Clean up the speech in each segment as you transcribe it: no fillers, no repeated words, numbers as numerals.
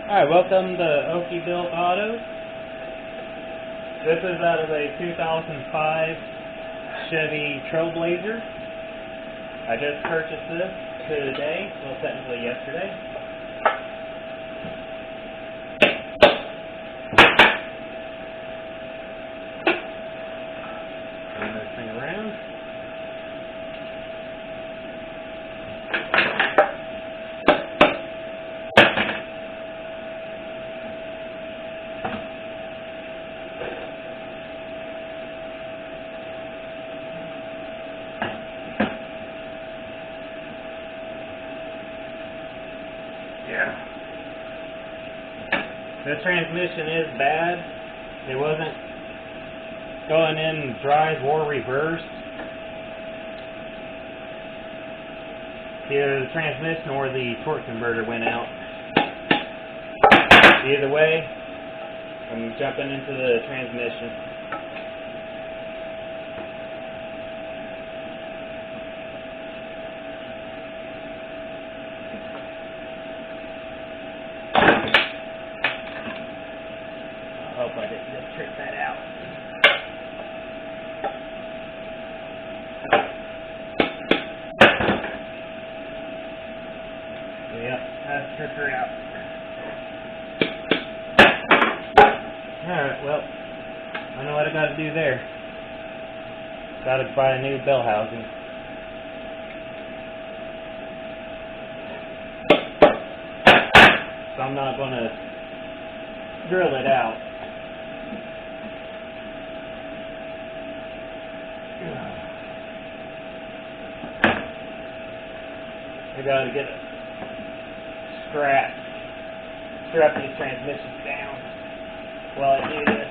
Hi, welcome to Okie Bill Autos. This is out of a 2005 Chevy Trailblazer. I just purchased this today, well technically yesterday. Turn this thing around. Yeah. The transmission is bad. It wasn't going in drive or reverse. Either the transmission or the torque converter went out. Either way, I'm jumping into the transmission. I hope I didn't just trip that out. Yep, I tripped her out. Alright, well, I know what I gotta do there. Gotta buy a new bell housing. So I'm not gonna drill it out. I gotta get a strap these transmissions down while I do this.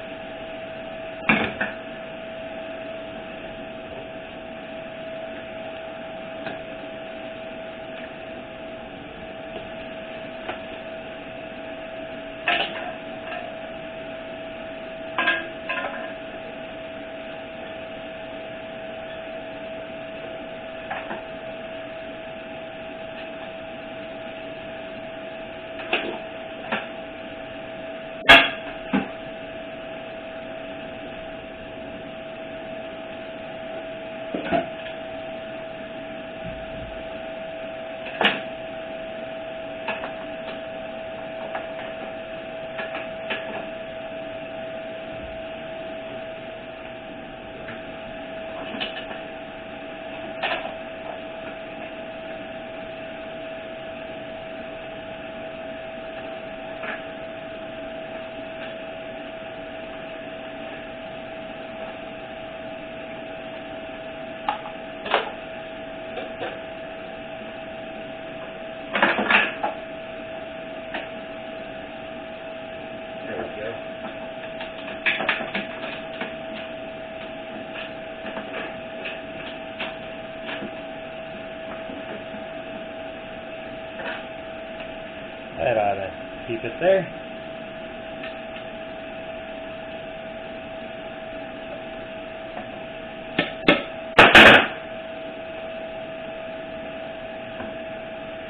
That ought to keep it there.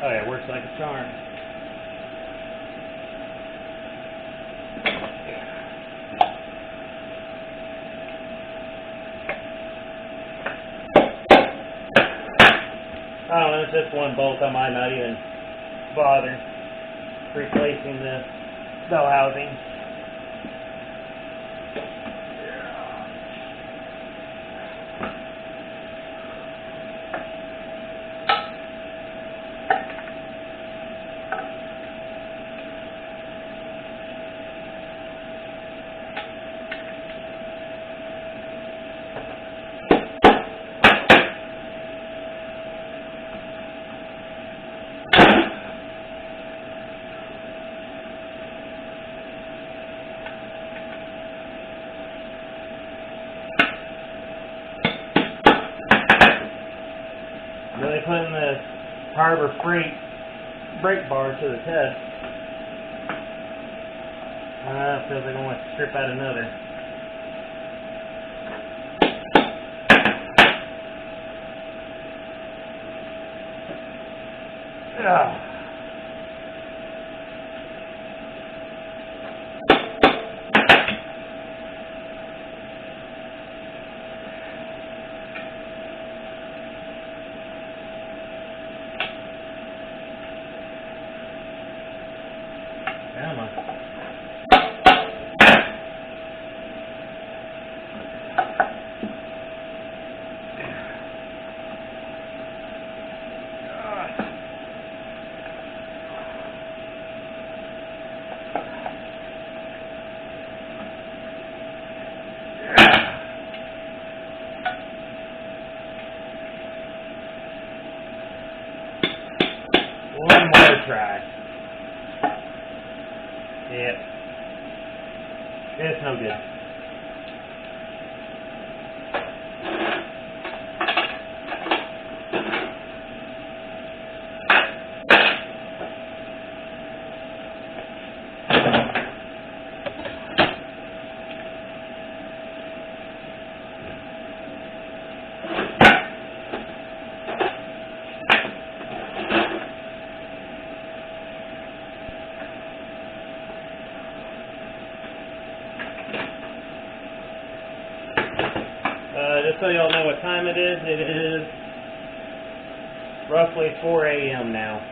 Oh yeah, it works like a charm. I don't know, it's just one bolt. I might not even bother replacing the bell housing. Really putting the Harbor Freight brake bar to the test. Feels like I want to strip out another. Come on. One more try. Yep. It's no good. Just so y'all know what time it is roughly 4 a.m. now.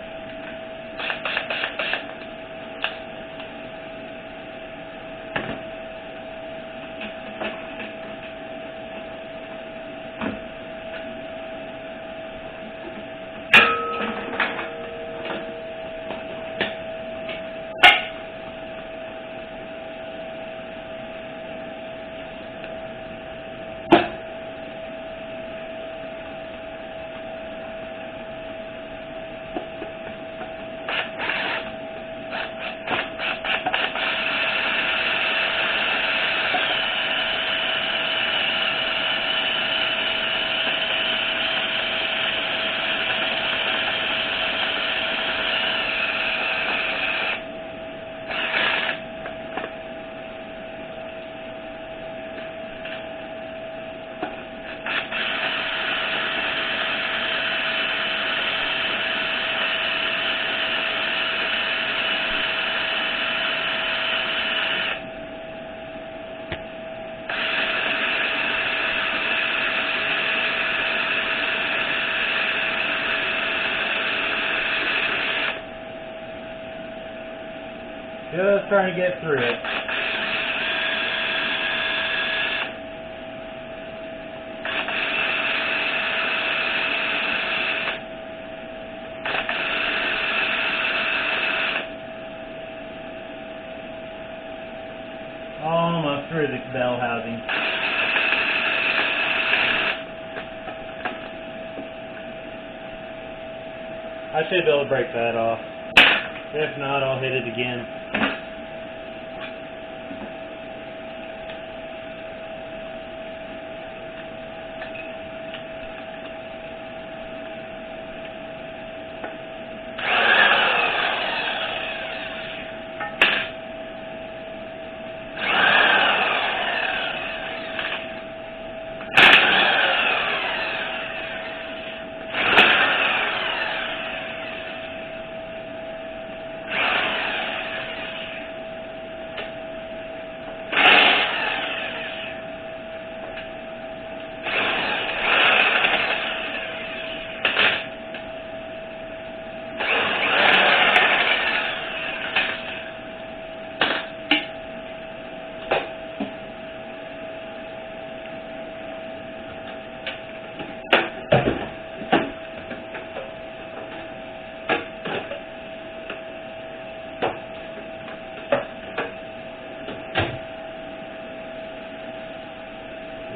Just trying to get through it. Almost through the bell housing. I should be able to break that off. If not, I'll hit it again.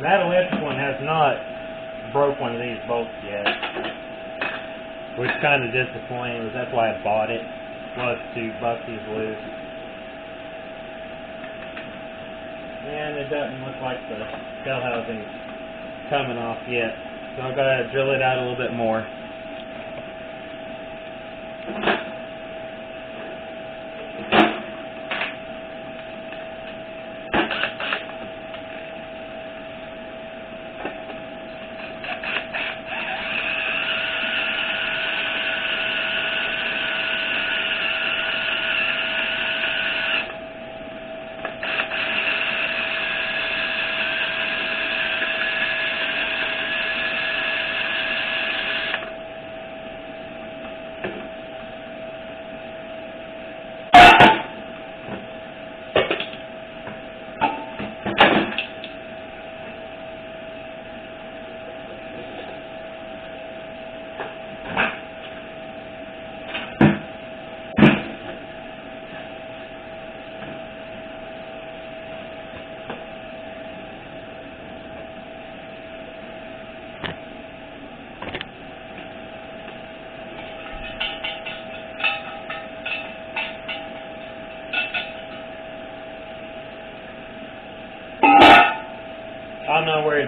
That electric one has not broke one of these bolts yet, which is kind of disappointing. That's why I bought it, was to bust these loose. And it doesn't look like the bell housing is coming off yet, so I've got to drill it out a little bit more.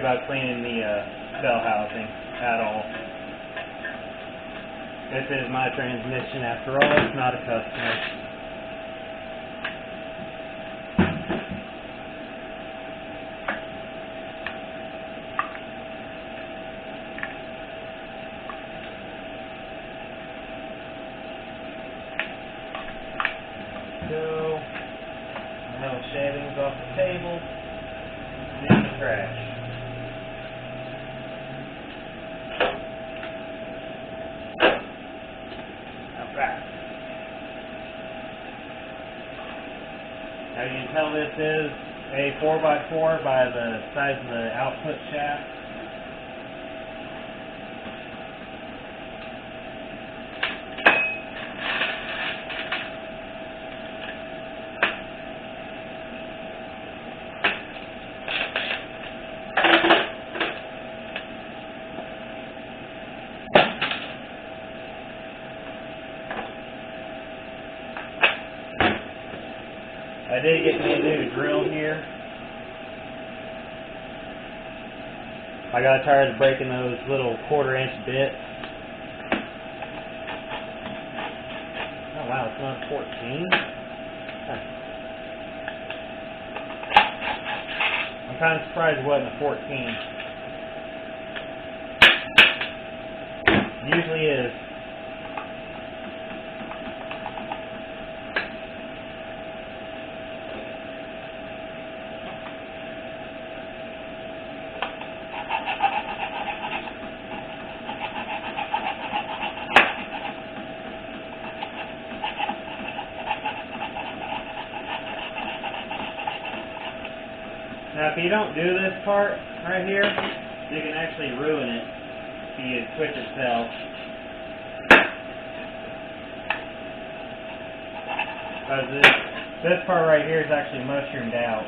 about cleaning the bell housing at all. This is my transmission after all, it's not a customer's. So, metal shavings off the table, and the trash. Alright. Now you can tell this is a 4x4 by the size of the output shaft. I did get me a new drill here. I got tired of breaking those little 1/4-inch bits. Oh wow, it's not 14. Huh. I'm kind of surprised it wasn't a 14. It usually is. Now, if you don't do this part right here, you can actually ruin it if you switch itself. Because this part right here is actually mushroomed out.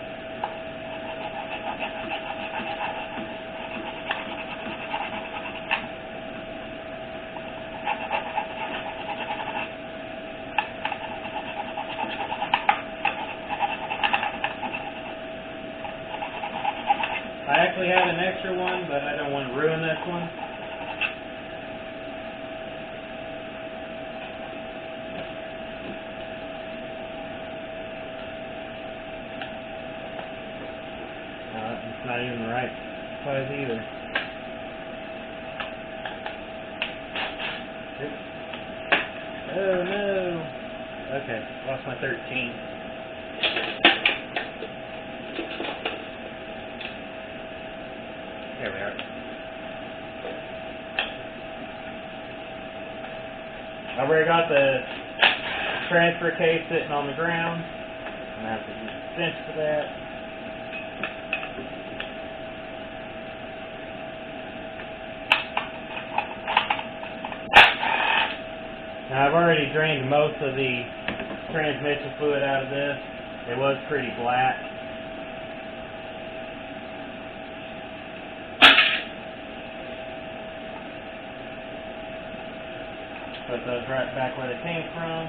I actually have an extra one, but I don't want to ruin this one. It's not even the right size either. Oops. Oh no! Okay, lost my 13. There we are. I've already got the transfer case sitting on the ground. I'm going to have to use a cinch for that. Now I've already drained most of the transmission fluid out of this. It was pretty black. Put those right back where they came from.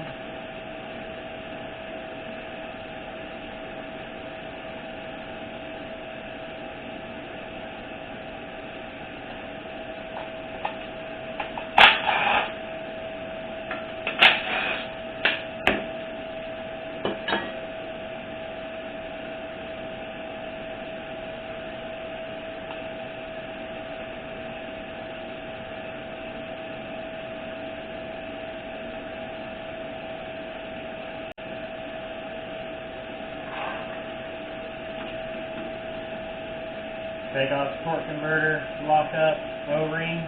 Take off the torque converter, lock up, O-ring.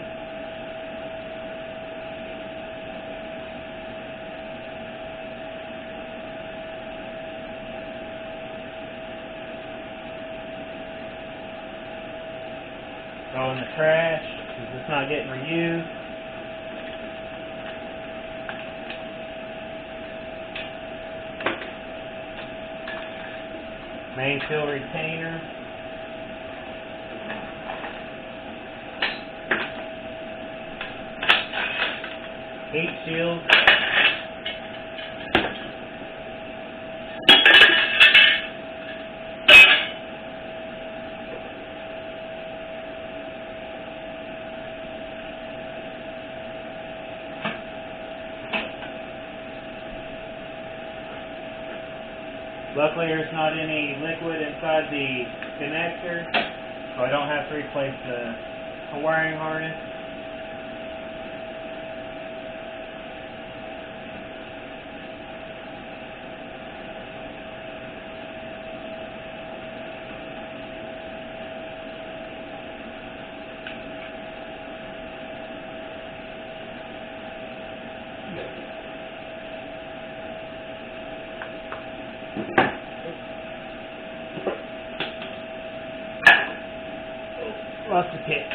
Throw in the trash because it's not getting reused. Main seal retainer. Heat shield. Now, 2 3/4 Luckily there's not any liquid inside the connector, so I don't have to replace the wiring harness. Lost the kick.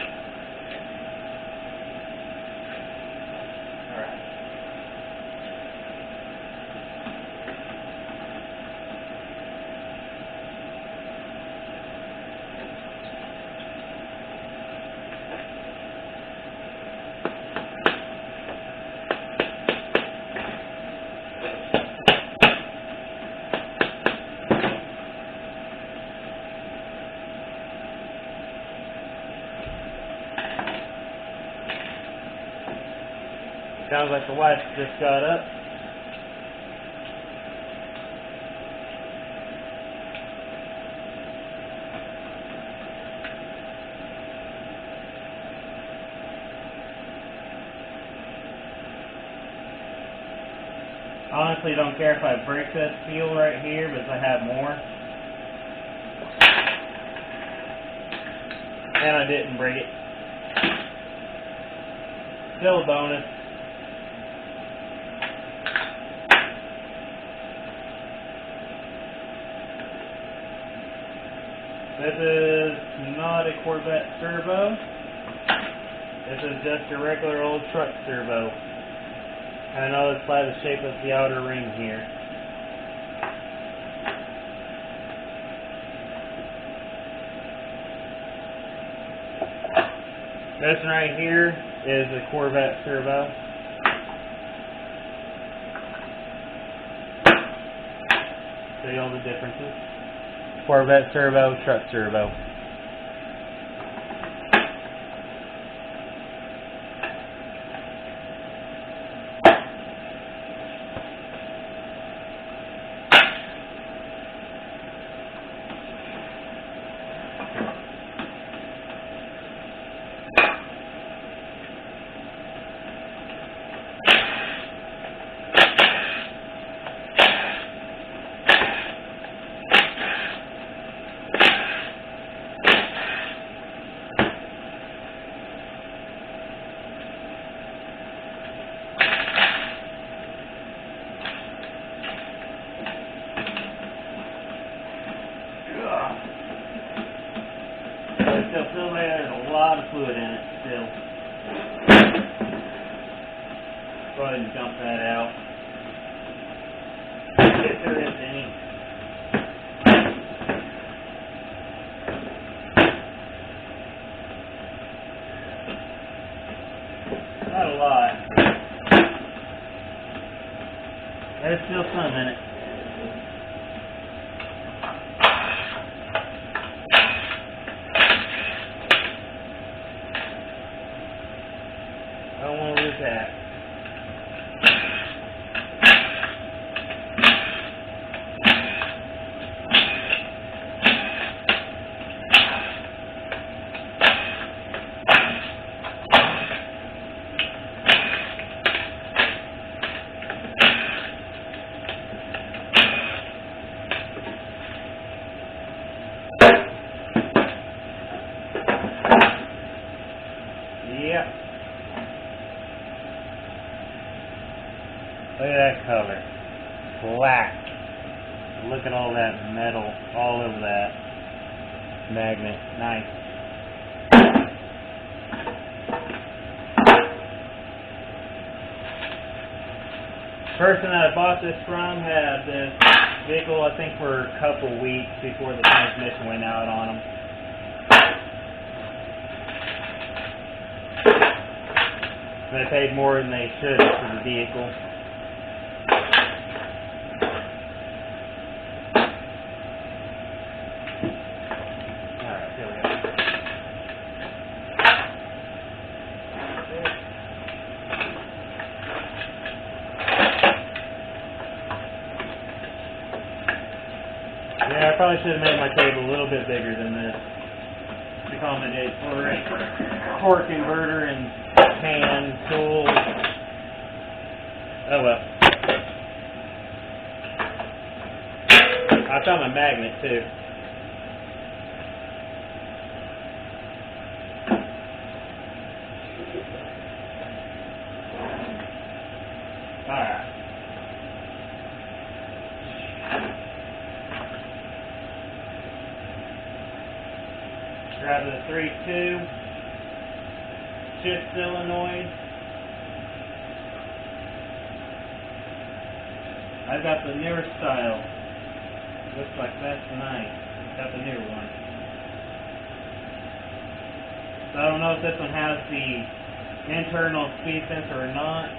Alright. Sounds like the wife just got up. Honestly, don't care if I break this seal right here because I have more. And I didn't break it. Still a bonus. This is not a Corvette servo. This is just a regular old truck servo. And I know it's by the shape of the outer ring here. This one right here is a Corvette servo. Show you all the differences. Corvette servo, truck servo. It still feels like there's a lot of fluid in it still. Go ahead and dump that out. If there is any. Not a lot. There's still some in it. I don't want to lose that. Yep. Look at that color. Black. Look at all that metal all over that magnet. Nice. Person that I bought this from had this vehicle, I think, for a couple weeks before the transmission went out on them. They paid more than they should for the vehicle. Alright, here we go. Yeah, I probably should have made my table a little bit bigger than this to accommodate for a torque inverter and hand tools. Oh well. I found my magnet too. Alright. Grab the 3.2 shift solenoid. I've got the newer style. Looks like that's nice. Got the newer one. So I don't know if this one has the internal speed sensor or not.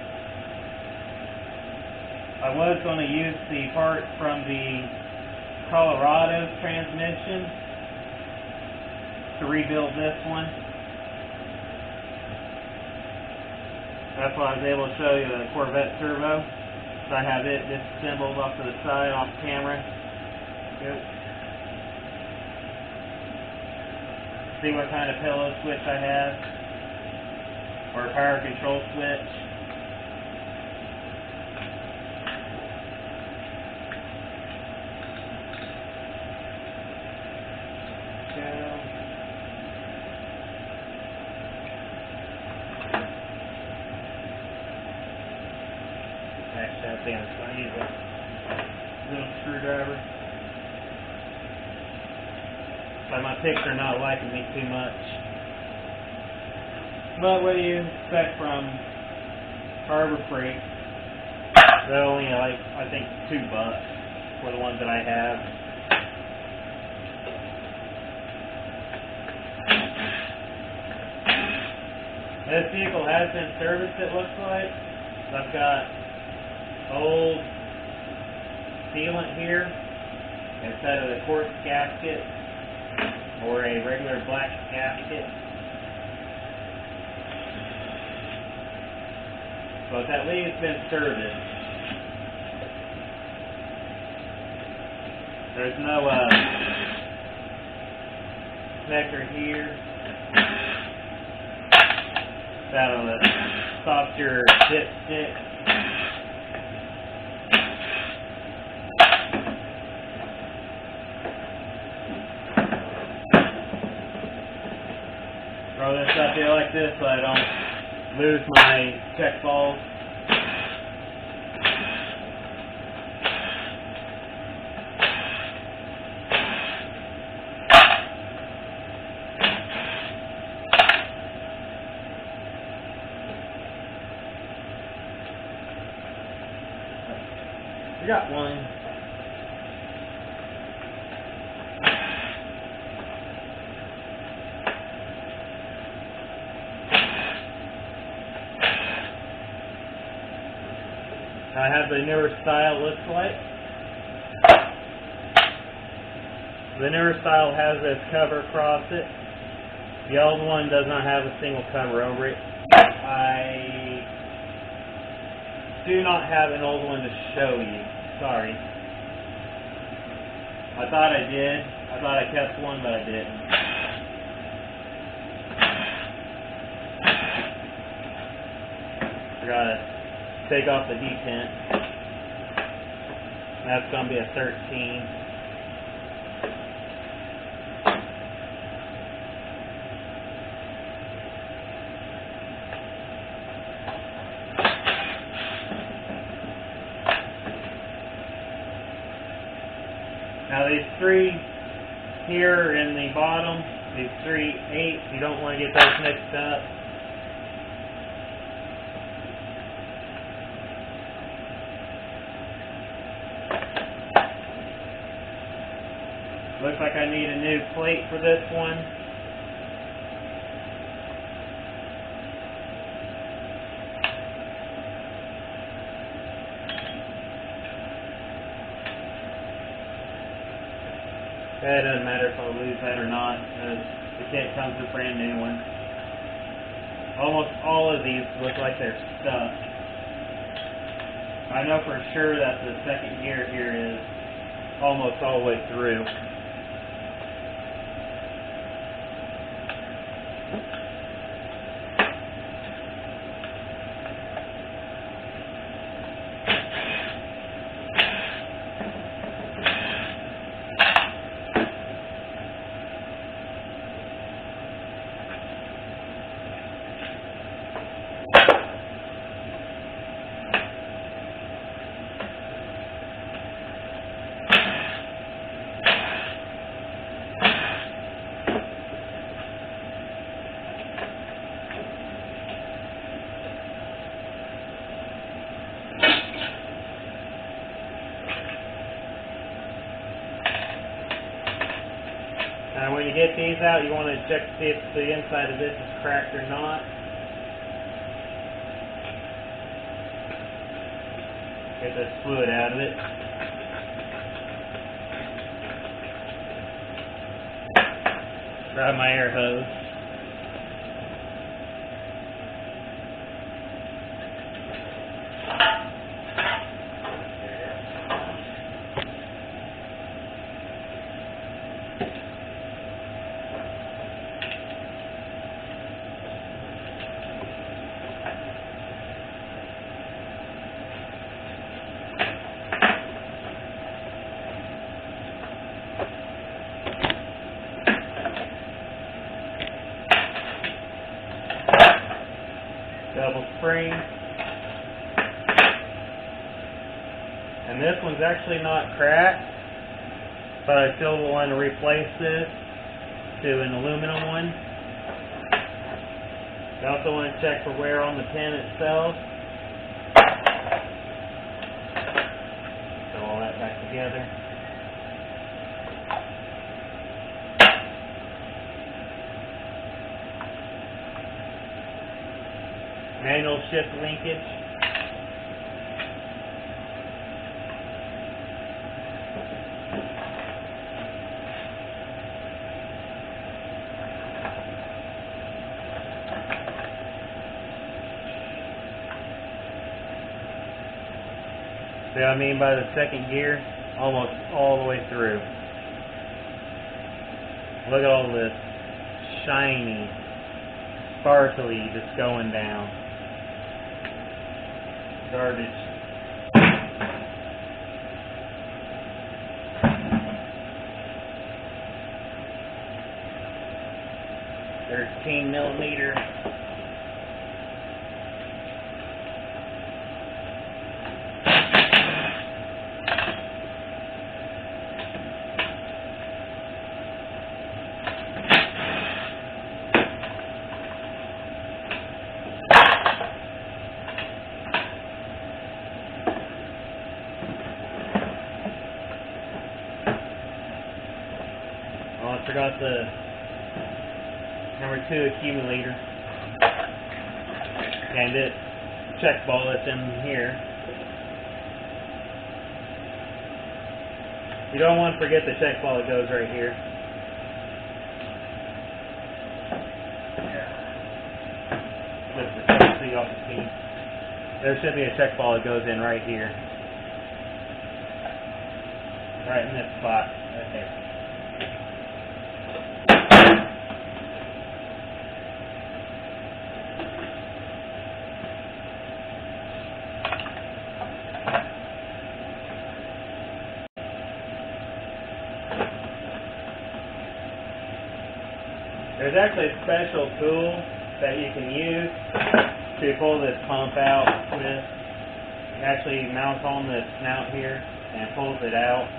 I was going to use the part from the Colorado transmission to rebuild this one. That's why I was able to show you the Corvette Turbo. So I have it disassembled off to the side, off camera. Good. See what kind of pillow switch I have, or power control switch. Actually, I think I'm just going to use a little screwdriver. But my picks are not liking me too much. But what do you expect from Harbor Freight? They're only like, I think, $2 for the ones that I have. This vehicle has been serviced, it looks like. So I've got old sealant here instead of the quartz gasket or a regular black gasket. So it's at least been serviced. There's no connector here. That'll stop your dipstick. Throw this up here like this so I don't lose my check balls. I got one. I have the newer style, looks like. The newer style has this cover across it. The old one does not have a single cover over it. I do not have an old one to show you. Sorry. I thought I did. I thought I kept one, but I didn't. Forgot to take off the detent. That's going to be a 13. Now these three here in the bottom, these 3/8, you don't want to get those mixed up. Looks like I need a new plate for this one. It doesn't matter if I lose that or not, because the kit comes with a brand new one. Almost all of these look like they're stuck. I know for sure that the second gear here is. almost all the way through. Now when you get these out, you want to check to see if the inside of this is cracked or not. Get this fluid out of it. Grab my air hose. Double spring. And this one's actually not cracked, but I still want to replace this to an aluminum one. You also want to check for wear on the pin itself. Put all that back together. Manual shift linkage. See what I mean by the second gear? Almost all the way through. Look at all this shiny, sparkly just going down. Garbage. There's 13mm. Oh, I forgot the number 2 accumulator. And it check ball that's in here. You don't want to forget the check ball that goes right here. Lift the check so you all can see. There should be a check ball that goes in right here. Right in this spot. Right there. There's actually a special tool that you can use to pull this pump out with. It actually mounts on the snout here and pulls it out.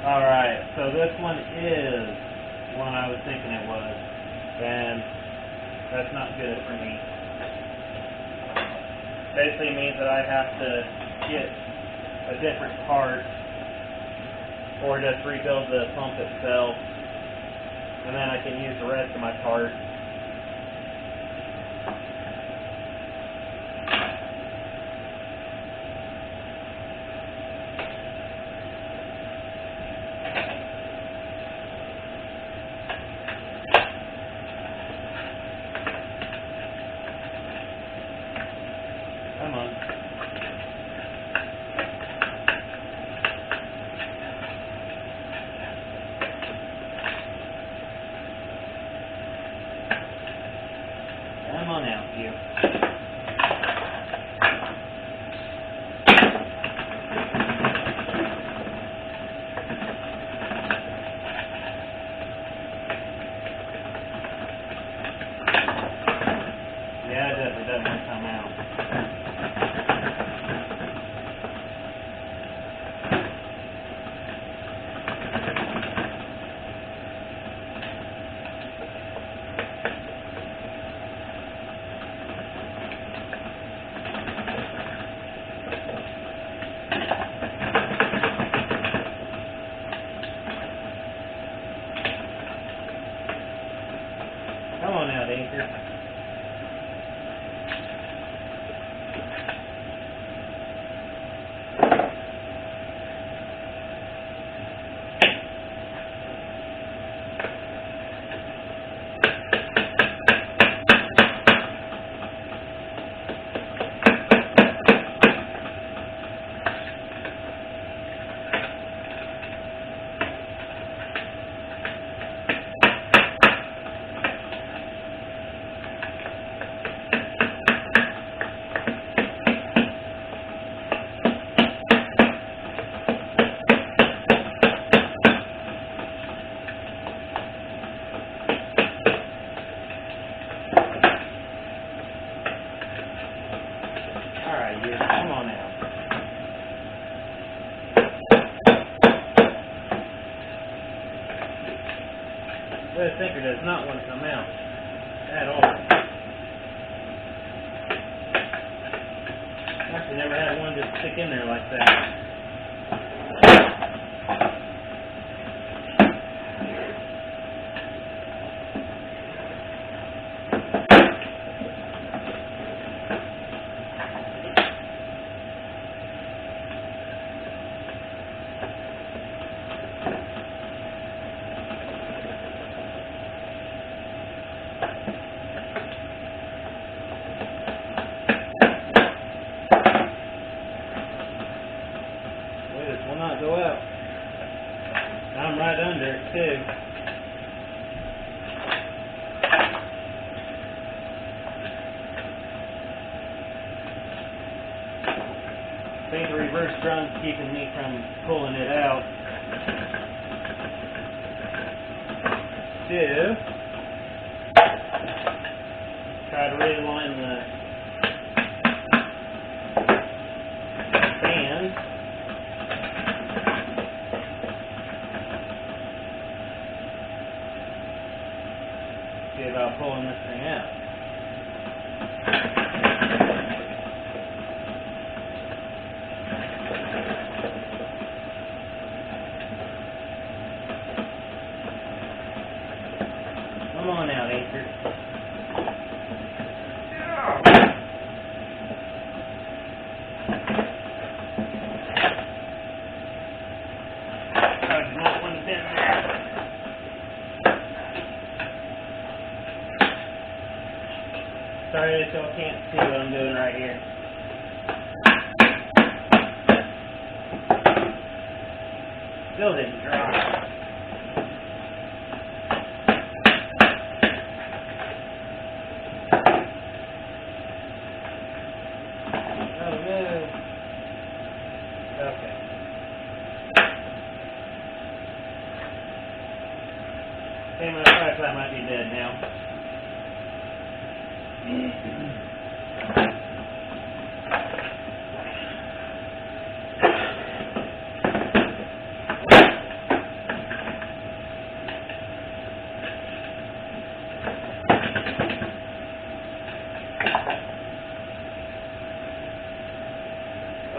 Alright, so this one is one I was thinking it was, and that's not good for me. Basically means that I have to get a different part or just rebuild the pump itself, and then I can use the rest of my part. come on out, you. Yeah, it doesn't come out. Come on out, Anchor. Alright, you, come on out. This sinker does not want to come out at all. Actually, never had one just stick in there like that. This will not go out. I'm right under it too. I think the reverse drum's keeping me from pulling it out. To try to realign the fan. See about pulling this thing out. Come on out, Anchor. I just want one to bend there. Sorry that y'all can't see what I'm doing right here. Still didn't dry. Oh no. Okay. Okay, my flashlight might be dead now.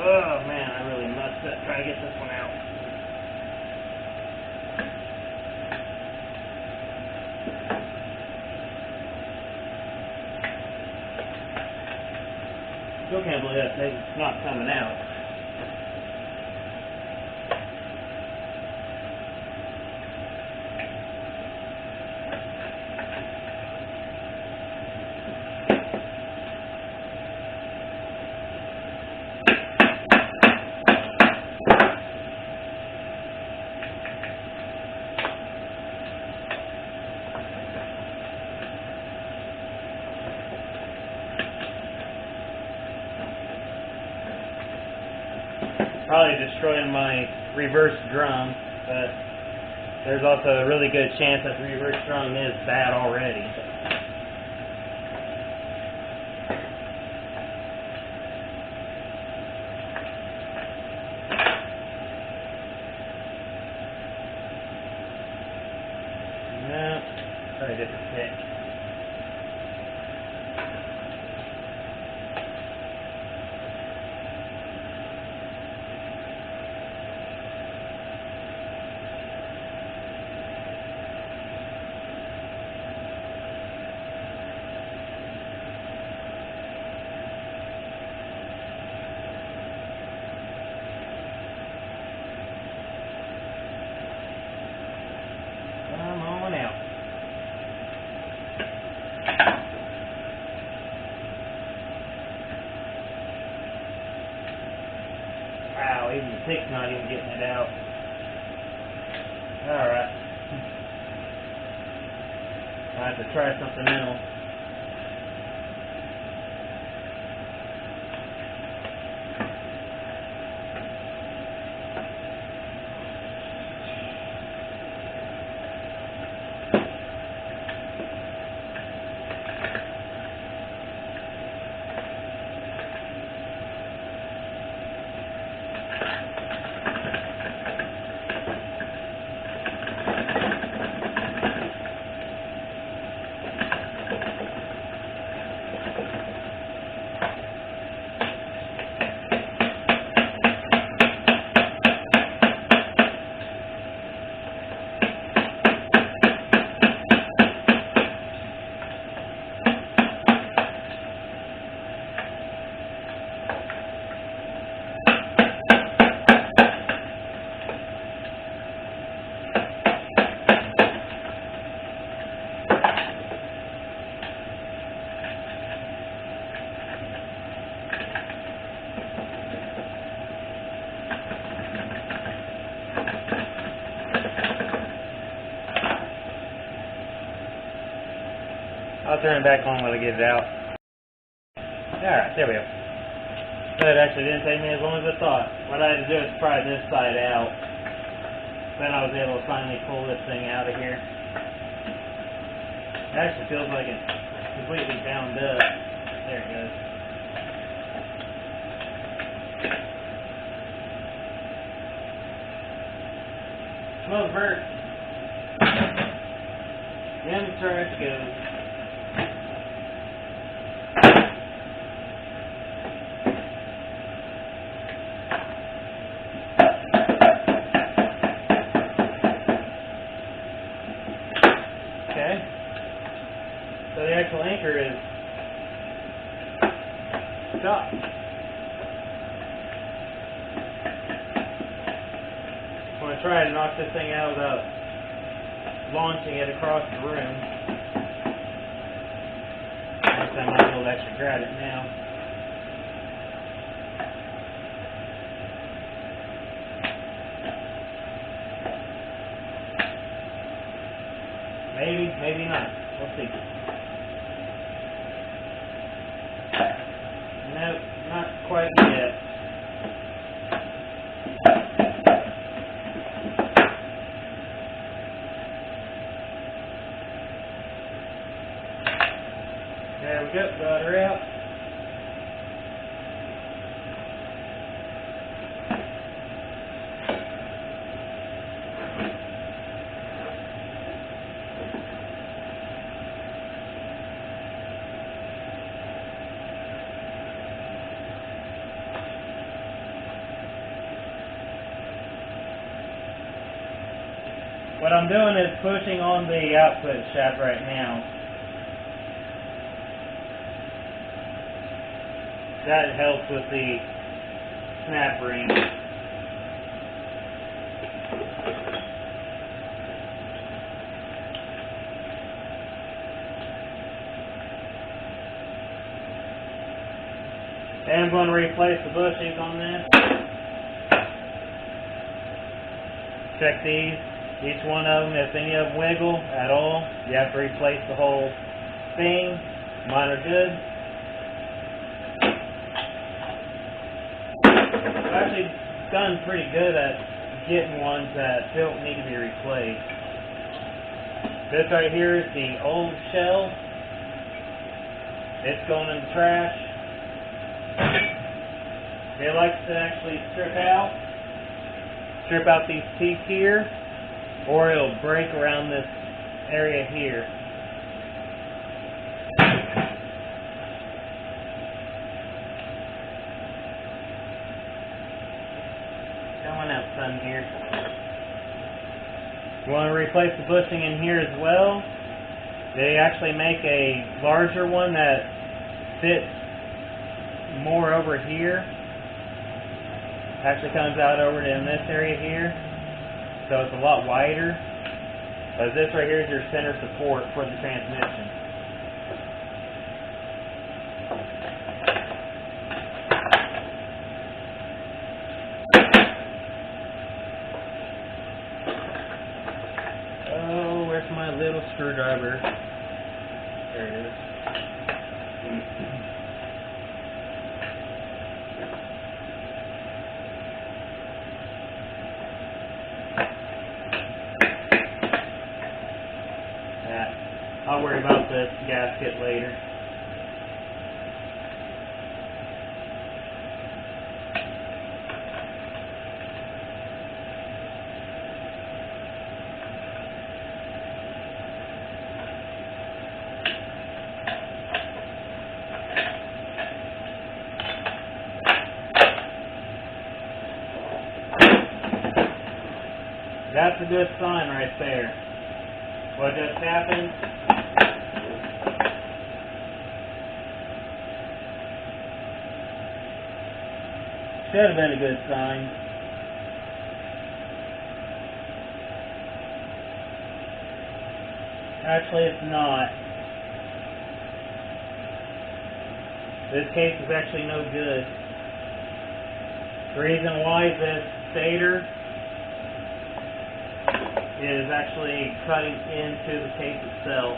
Oh man, I really messed up trying to get this one out. Still can't believe that thing's not coming out. probably destroying my reverse drum, but there's also a really good chance that the reverse drum is bad already. No, try a different pick. Come on out. Wow, even the pick's not even getting it out. Alright. I have to try something else. I'll turn it back on when I get it out. Alright, there we go. But it actually didn't take me as long as I thought. What I had to do is pry this side out. Then I was able to finally pull this thing out of here. It actually feels like it's completely bound up. There it goes. Smells burnt. In the trash goes. Okay. So the actual anchor is stopped. I'm going to try to knock this thing out without launching it across the room. I guess I might be able to actually grab it now. Maybe, maybe not. We'll see. No, not quite yet. There we go, got her out. What I'm doing is pushing on the output shaft right now. That helps with the snap ring. And I'm going to replace the bushings on this. Check these. Each one of them, if any of them wiggle at all, you have to replace the whole thing. Mine are good. Actually, gotten pretty good at getting ones that don't need to be replaced. This right here is the old shell. It's going in the trash. It likes to actually strip out these teeth here, or it'll break around this area here. Coming out sun here. You want to replace the bushing in here as well. They actually make a larger one that fits more over here. Actually comes out over in this area here, so it's a lot wider. Because this right here is your center support for the transmission. Oh, where's my little screwdriver? There it is. I'll worry about this gasket later. That's a good sign right there. What just happened? Should have been a good sign. Actually, it's not. This case is actually no good. The reason why this stator is actually cutting into the case itself.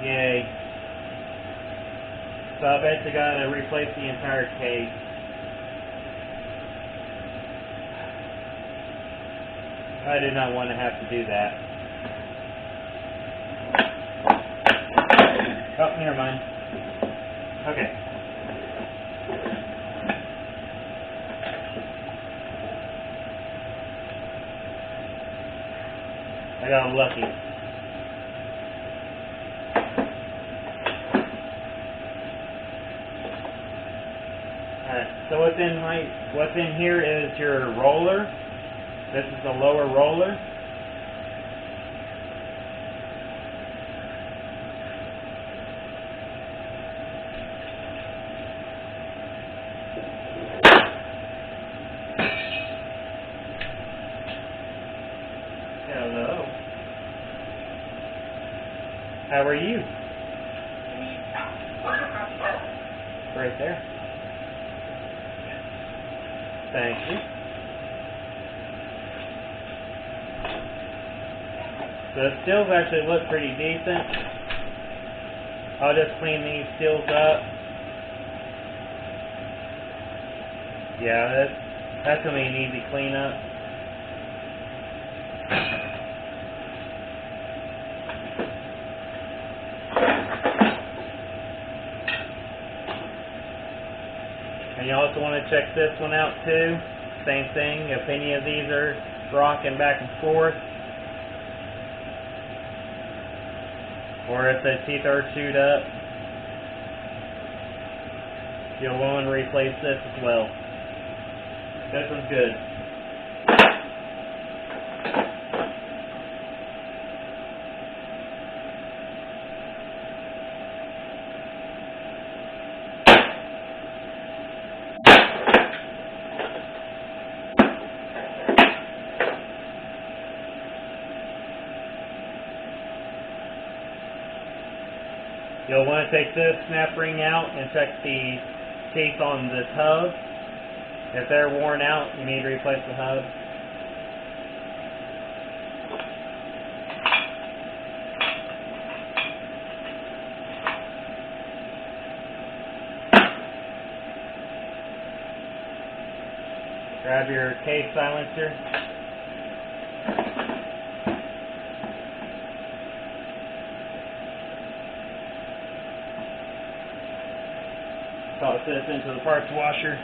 Yay. So I basically got to replace the entire case. I did not want to have to do that. Oh, never mind. Okay. I got lucky. Alright, so what's in here is your roller. This is the lower roller. Hello. How are you? Right there. Thank you. The stills actually look pretty decent. I'll just clean these stills up. Yeah, that's going to be an easy cleanup. And you also want to check this one out too. Same thing, if any of these are rocking back and forth, or if the teeth are chewed up, you'll want to replace this as well. This one's good. You'll want to take this snap ring out and check the teeth on this hub. If they're worn out, you need to replace the hub. Grab your case silencer. Toss this into the parts washer.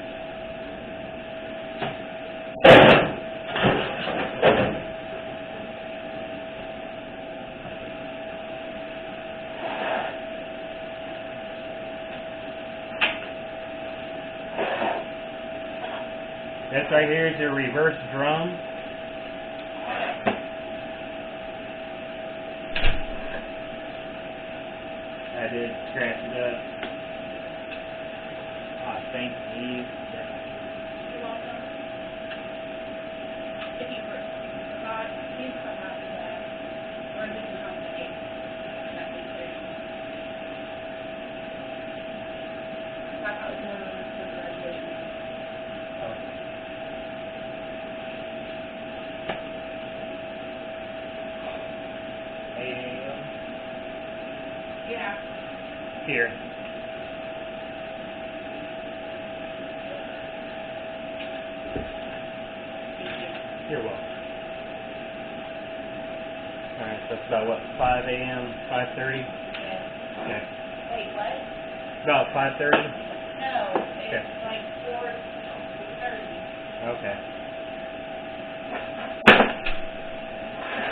This right here is your reverse drum. I did scratch it up. Thank you. You're welcome. If you forgot, please come after that. Or this is on the date. That was good. I thought that was more than the graduation. Oh. 8 a.m. Yeah. Here. You're welcome. Alright, so it's about what, 5 a.m., 5:30? Yes. Okay. Wait, what? About 5:30? No, it's Okay. like 4:30. Okay.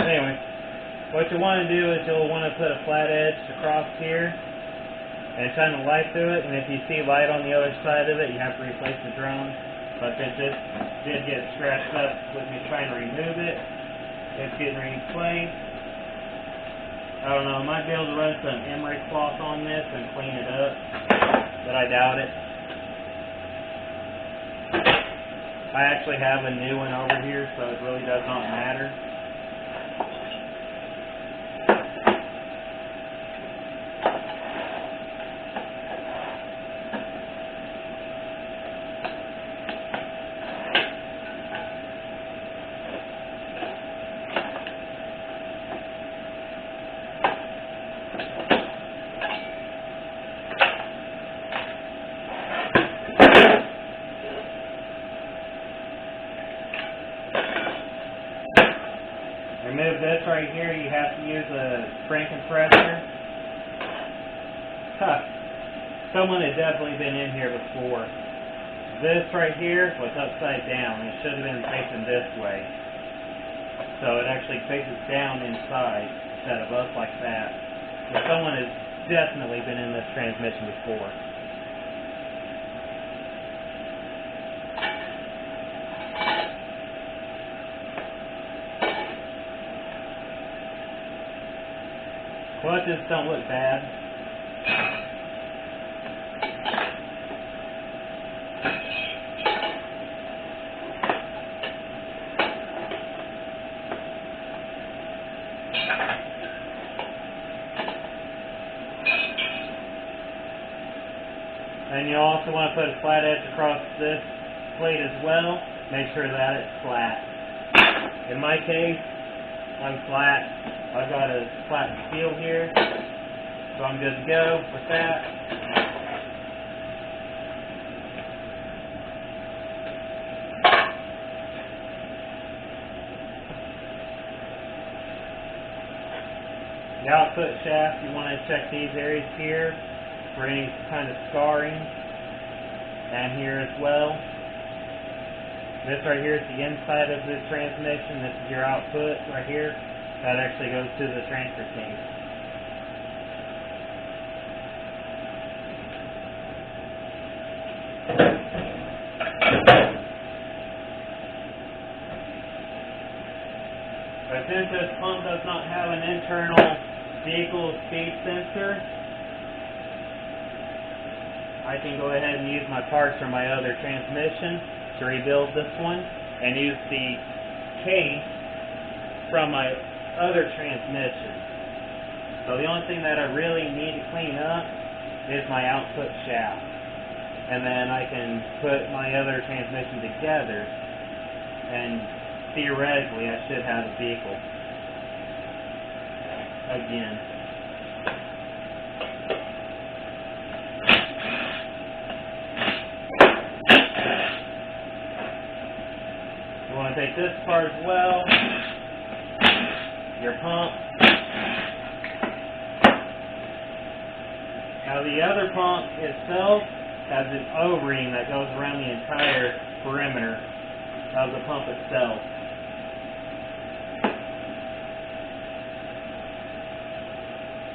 Anyway, what you want to do is you'll want to put a flat edge across here and shine the light through it, and if you see light on the other side of it, you have to replace the drum. But since this did get scratched up with me trying to remove it, it's getting replaced. I don't know, I might be able to run some emery cloth on this and clean it up, but I doubt it. I actually have a new one over here, so it really does not matter. Remove this right here, you have to use a spring compressor. Huh. Someone had definitely been in here before. This right here was upside down. It should have been facing this way. So it actually faces down inside instead of up like that. So someone has definitely been in this transmission before. Clutches don't look bad. And you also want to put a flat edge across this plate as well. Make sure that it's flat. In my case, I'm flat. I've got a flat steel here, so I'm good to go with that. The output shaft, you want to check these areas here for any kind of scarring, and here as well. This right here is the inside of the transmission. This is your output right here. That actually goes to the transfer case. But since this pump does not have an internal vehicle speed sensor, I can go ahead and use my parts from my other transmission to rebuild this one and use the case from my other transmission. So the only thing that I really need to clean up is my output shaft. And then I can put my other transmission together and theoretically I should have a vehicle again. replace this part as well. Your pump. Now the other pump itself has an O-ring that goes around the entire perimeter of the pump itself.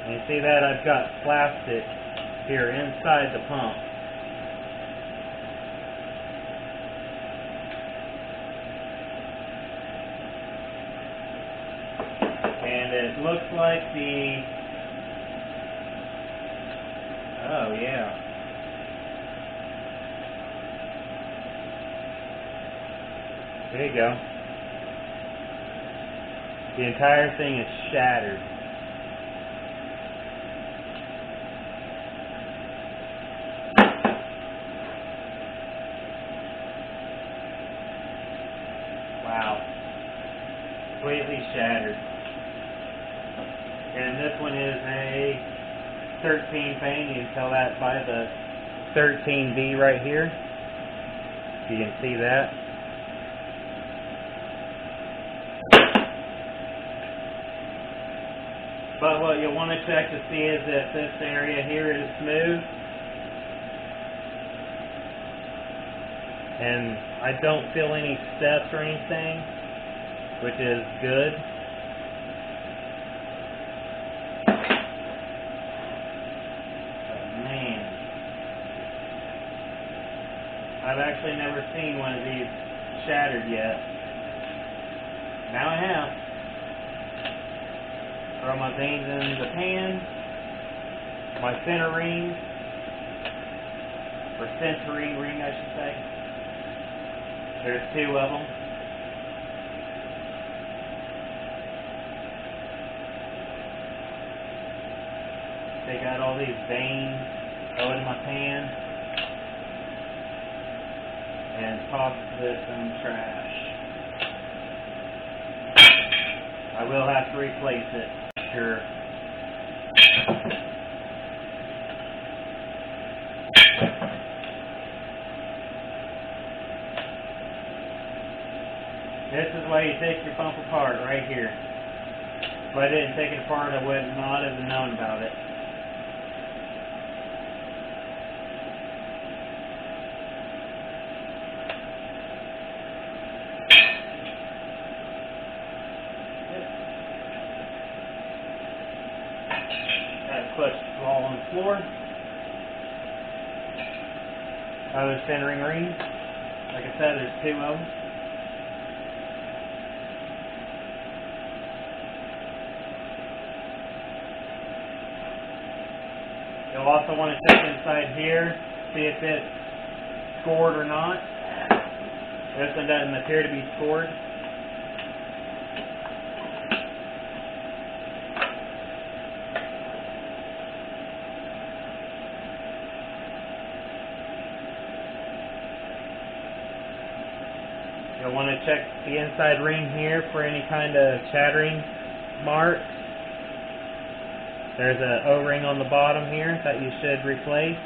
And you see that I've got plastic here inside the pump. And it looks like oh yeah. There you go. The entire thing is shattered. Wow. Completely shattered. And this one is a 13 pane. You can tell that by the 13B right here. You can see that. But what you'll want to check to see is if this area here is smooth. And I don't feel any steps or anything, which is good. But man, I've actually never seen one of these shattered yet. Now I have. Throw my vanes in the pan, my center ring, or centering ring I should say. There's two of them. Take out all these vanes, throw it in my pan, and toss this in the trash. I will have to replace it. Sure. This is why you take your pump apart, right here. If I didn't take it apart, I would not have known about it. Clutch ball on the floor. Other centering rings. Like I said, there's two of them. You'll also want to check inside here, see if it's scored or not. This one doesn't appear to be scored. You'll want to check the inside ring here for any kind of shattering marks. There's an O-ring on the bottom here that you should replace.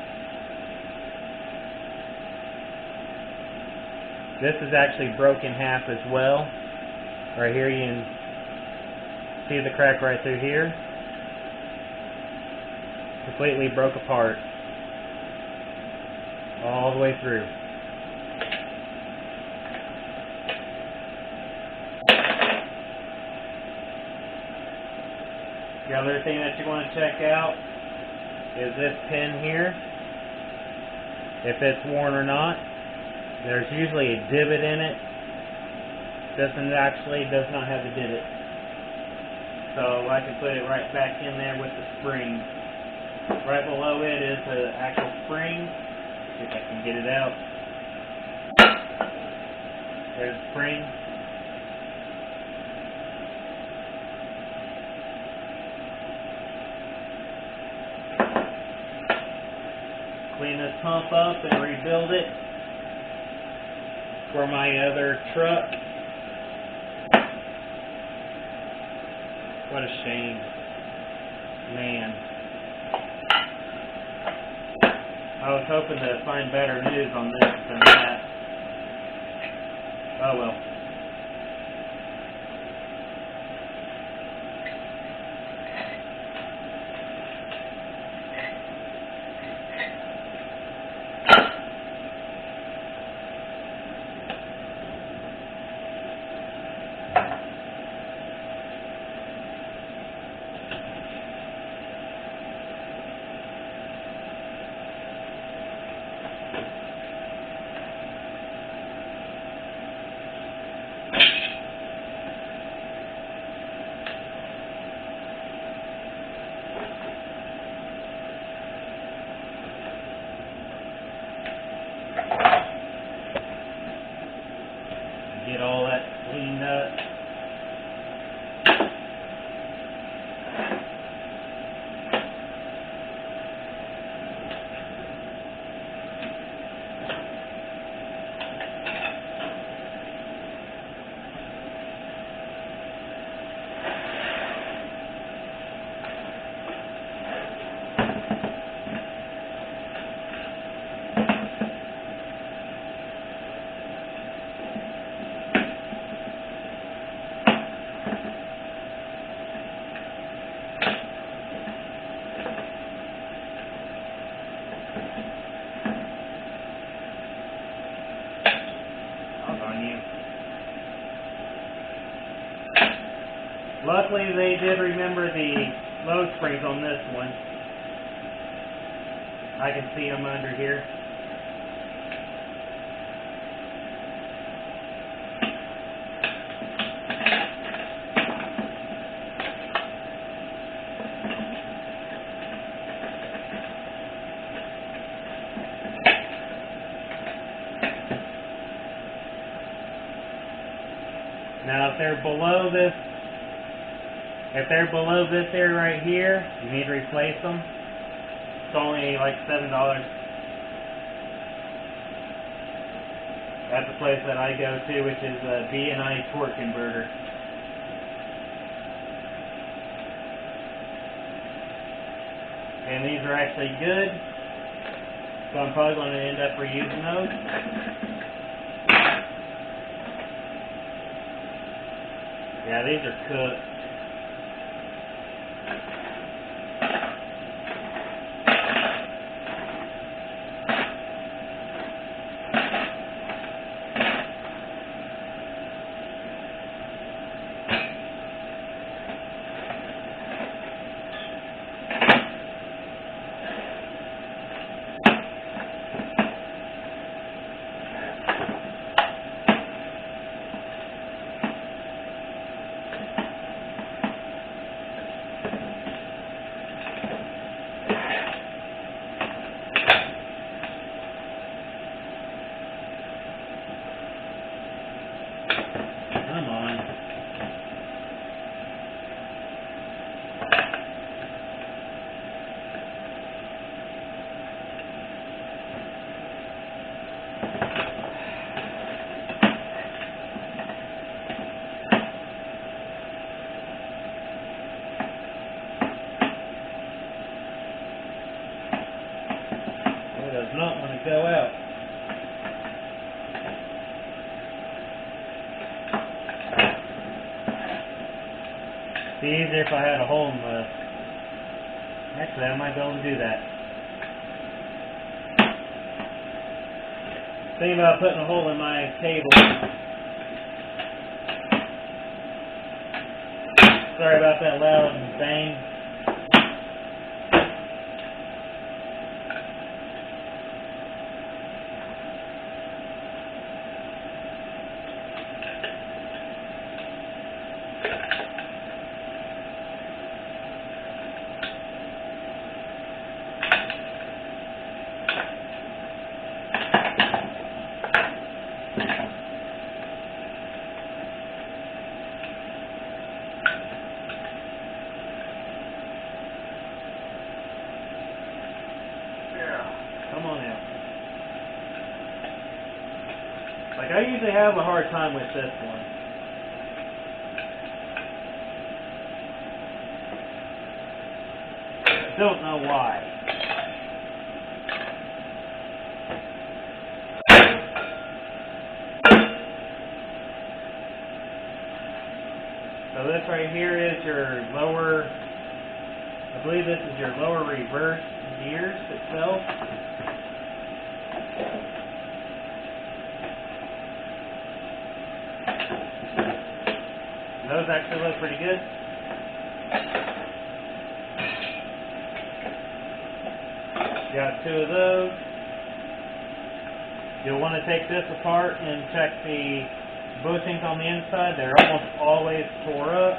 This is actually broken in half as well. Right here you can see the crack right through here. Completely broke apart. All the way through. The other thing that you want to check out is this pin here. If it's worn or not. There's usually a divot in it. This one actually does not have a divot. So I can put it right back in there with the spring. Right below it is the actual spring. See if I can get it out. There's the spring. Clean this pump up and rebuild it for my other truck. What a shame. Man. I was hoping to find better news on this than that. Oh well. Luckily they did remember the load springs on this one. I can see them under here. Now if they're below this area right here, you need to replace them. It's only like $7. That's the place that I go to, which is a B&I torque converter. And these are actually good, so I'm probably going to end up reusing those. Yeah, these are cooked. Come on. It does not want to go out. It'd be easier if I had a hole in the... Actually, I might be able to do that. Thinking about putting a hole in my table. Sorry about that loud bang. Come on out. Like, I usually have a hard time with this one. Don't know why. So this right here is your lower, I believe this is your lower reverse gears itself. Those actually look pretty good. Got two of those. You'll want to take this apart and check the bushings on the inside. They're almost always tore up.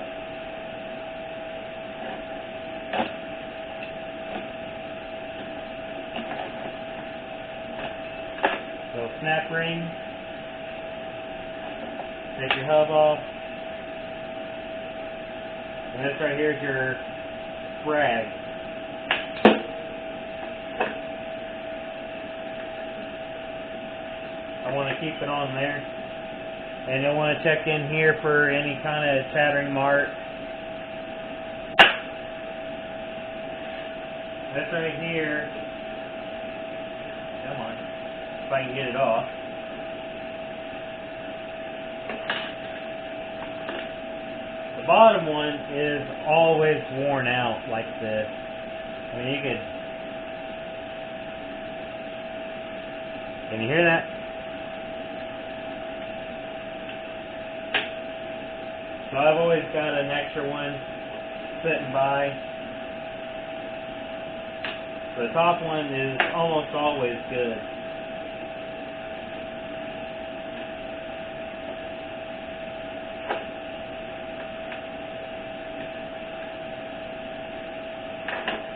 So snap ring. Take your hub off. And this right here is your frag. I want to keep it on there. And you'll want to check in here for any kind of chattering mark. This right here, come on, if I can get it off. The bottom one is always worn out like this. I mean, you could... Can you hear that? So I've always got an extra one sitting by. The top one is almost always good.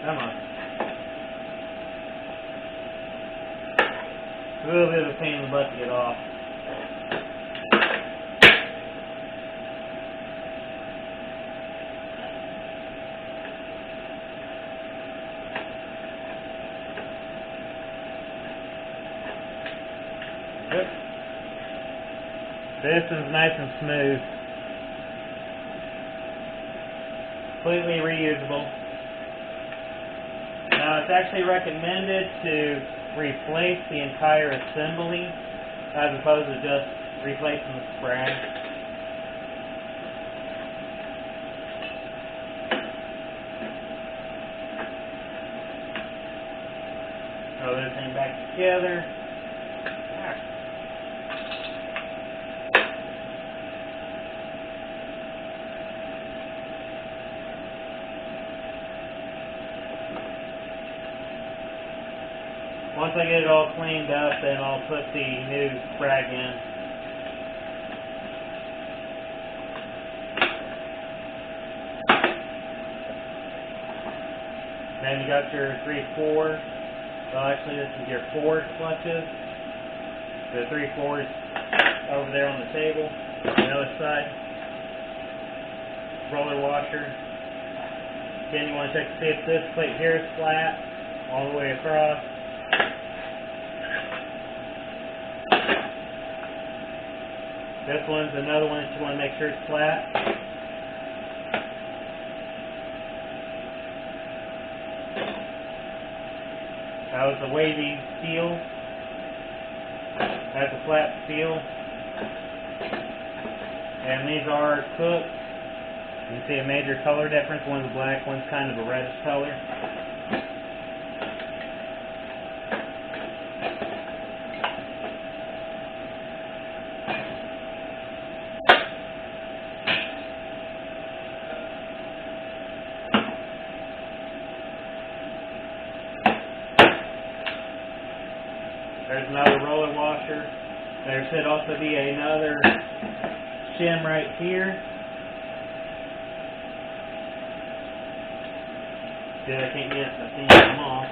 Come on. It's a little bit of a pain in the butt to get off. Yep. This is nice and smooth. Completely reusable. Now it's actually recommended to replace the entire assembly as opposed to just replacing the sprag. Throw this thing back together. Once I get it all cleaned up, then I'll put the new sprag in. Then you got your 3/4. Well, actually, this is your 4 clutches. The 3/4 over there on the table. On the other side. Roller washer. Again, you want to check to see if this plate here is flat all the way across. This one's another one that you want to make sure it's flat. That was the wavy steel. That's a flat steel. And these are cooked. You can see a major color difference. One's black, one's kind of a reddish color. There's another roller washer. There should also be another shim right here. See, I can't get the thing come off.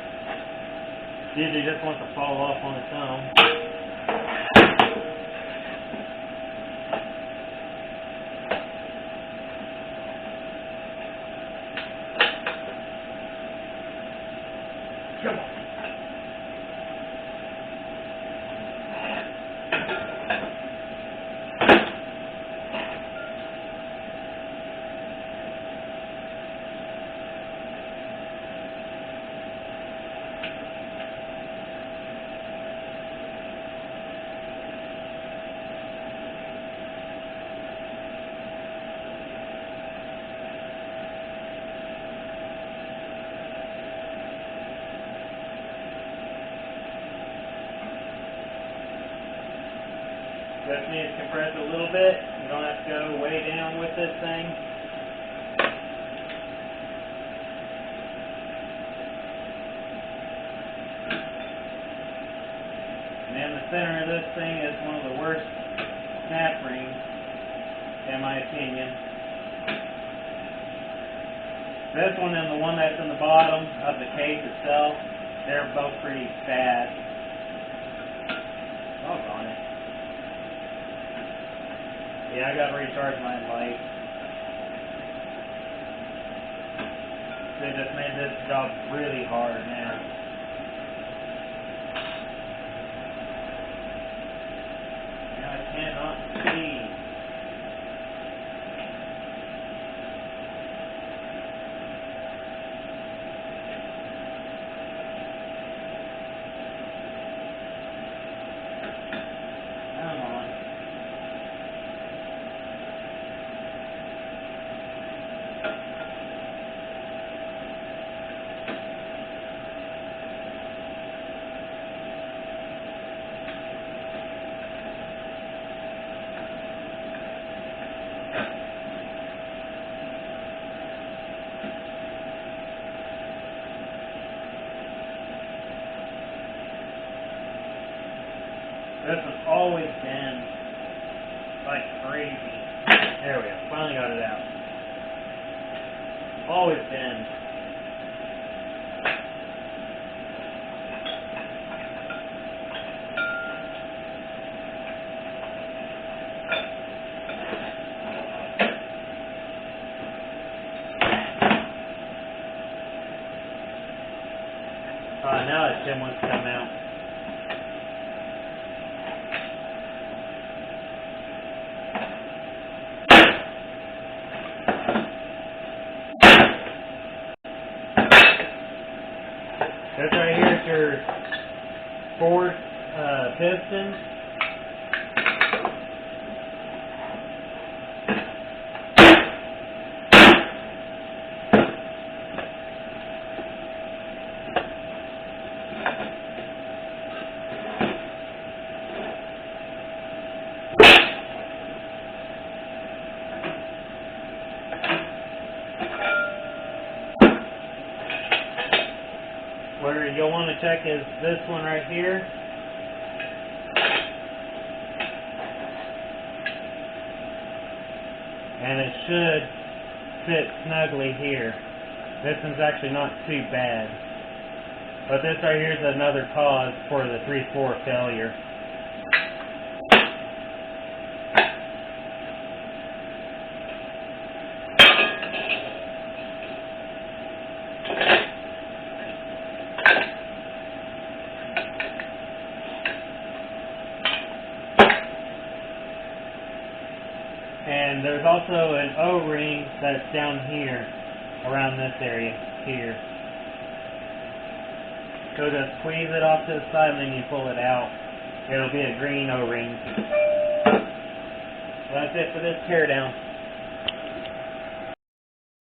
Usually just wants to fall off on its own. Come on. Just need to compress it a little bit. You don't have to go way down with this thing. And in the center of this thing is one of the worst snap rings, in my opinion. This one and the one that's in the bottom of the case itself, they're both pretty bad. Doggone it. Yeah, I gotta recharge my light. They just made this job really hard now. Now I cannot see. Come on. This has always been like crazy. There we go. Finally got it out. Always been. Now that Tim wants to come out. This right here is your forward piston. Where you'll want to check is this one right here. And it should fit snugly here. This one's actually not too bad. But this right here is another cause for the 3/4 failure. And there's also an O-ring that's down here, around this area here. So just squeeze it off to the side and then you pull it out. It'll be a green O-ring. That's it for this teardown.